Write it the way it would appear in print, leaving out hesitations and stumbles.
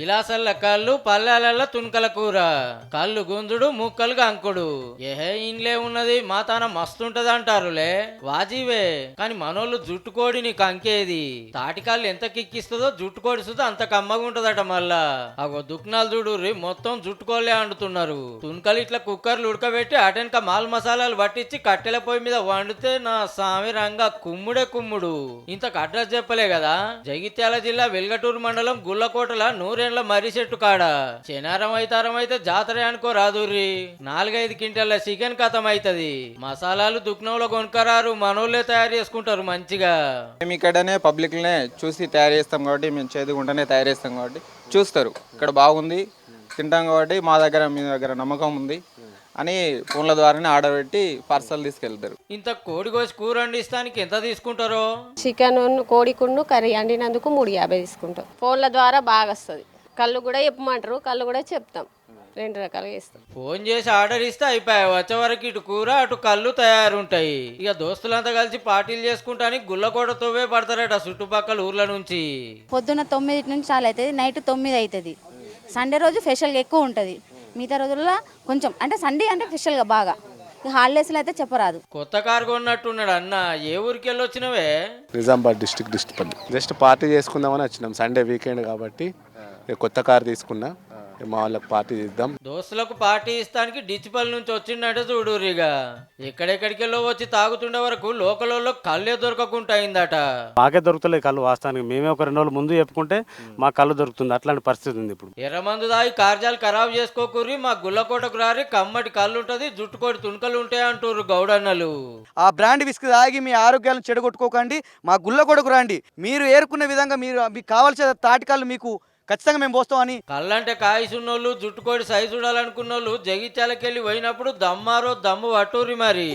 గిలాసల్ల కళ్ళు పల్లెలల్ల తుణకల కూర కళ్ళు గుంజుడు ముక్కలు గంకుడు ఏహే ఇంట్లో ఉన్నది మాతాన మస్తుంటది అంటారులే వాజీవే కాని మనోళ్ళు జుట్టుకోడి నీకు అంకేది తాటికాళ్ళు ఎంత కిక్కిస్తుందో జుట్టుకోడి సుధా అంత కమ్మగా ఉంటదట మళ్ళా అగో దుక్నాలు చూడుర్రి మొత్తం జుట్టుకోలే అండుతున్నారు తుణకలు ఇట్లా కుక్కర్లు ఉడకబెట్టి అటెనక మాల్ మసాలాలు పట్టించి కట్టెల పొయ్యి మీద వండితే నా సామి రంగా కుమ్ముడే కుమ్ముడు ఇంతకు అడ్రస్ చెప్పలే కదా జగిత్యాల జిల్లా వెల్గటూరు మండలం గుల్లకోటల నూరేండ్ల మర్రి చెట్టు కాడ శనారం అయితారం అయితే జాతర అనుకో రాదుర్రి 4-5 క్వింటాల చికెన్ కథం అవుతుంది మసాలాలు దుక్నంలో కొనుక్కరారు మనోళ్ళే తయారు చేసుకుంటారు మంచిగా మేము ఇక్కడనే పబ్లిక్నే చూసి తయారు చేస్తాం కాబట్టి మేము చేదుకుంటూనే తయారు చేస్తాం కాబట్టి చూస్తారు ఇక్కడ బాగుంది తింటాం కాబట్టి మా దగ్గర మీ దగ్గర నమ్మకం ఉంది అని ఫోన్ల ద్వారానే ఆర్డర్ పెట్టి పార్సల్ తీసుకెళ్తారు. ఇంత కోడి కోసి కూర వండిస్తానికి ఎంత తీసుకుంటారో? చికెన్ కోడికున్ను కర్రీ వండినందుకు 350 తీసుకుంటాం. ఫోన్ల ద్వారా బాగా వస్తుంది. కళ్ళు కూడా చెప్పమంటారు, కళ్ళు కూడా చెప్తాం, 2 రకాలుగా ఇస్తాం. ఫోన్ చేసి ఆర్డర్ ఇస్తే అయిపోయాయి, వచ్చే వరకు ఇటు కూర అటు కళ్ళు తయారుంటాయి. ఇక దోస్తులంతా కలిసి పార్టీలు చేసుకుంటానికి గుల్లకోట తోవే పడతారట చుట్టుపక్కల ఊర్ల నుంచి. పొద్దున్న 9 నుంచి చాలు అవుతుంది, నైట్ 9 అవుతుంది. సండే రోజు స్పెషల్గా ఎక్కువ ఉంటుంది, మిగతా రోజుల్లో కొంచెం అంటే సండే అంటే స్పెషల్గా బాగా. హాలిడేస్లో అయితే చెప్పరాదు. కొత్త కారు కొన్నట్టున్నాడు అన్న. ఏ ఊరికి వెళ్ళి వచ్చినవే? నిజామాబాద్ డిస్ట్రిక్ట్ జస్ట్ పార్టీ చేసుకుందామని వచ్చినాం, సండే వీకెండ్ కాబట్టి కొత్త కారు తీసుకున్నా, మా వాళ్ళకి పార్టీ ఇద్దాం. దోస్తులకు పార్టీ ఇస్తానికి డిచిపల్ నుంచి వచ్చిందంటే చూడురిగా. ఎక్కడెక్కడికెళ్ళో వచ్చి తాగుతుండే వరకు లోకల్లో కళ్ళే దొరకకుండా అయిందట. మాకే దొరుకుతలేదు కళ్ళు వాస్తవానికి. మేమే ఒక 2 రోజులు ముందు చెప్పుకుంటే మా కళ్ళు దొరుకుతుంది, అట్లాంటి పరిస్థితి ఉంది ఇప్పుడు. ఎర్రమందు దాగి కార్యాలు ఖరాబ్ చేసుకోకూరి, మా గుల్లకోటకు రారి, కమ్మటి కళ్ళు ఉంటది, జుట్టుకోటి తుణకలు ఉంటాయి అంటారు గౌడన్నలు. ఆ బ్రాండ్ విస్క్ తాగి మీ ఆరోగ్యాలను చెడగొట్టుకోకండి, మా గుల్లకోటకు రండి. మీరు ఏరుకునే విధంగా మీకు కావాల్సిన తాటికాళ్ళు మీకు ఖచ్చితంగా మేము పోస్తామని. కళ్ళంటే కాయసున్నోళ్ళు, జుట్టుకోడి సైజు చూడాలనుకున్నోళ్ళు జగిత్యాలకెళ్ళి పోయినప్పుడు దమ్మారో దమ్ము పట్టూరి మరి.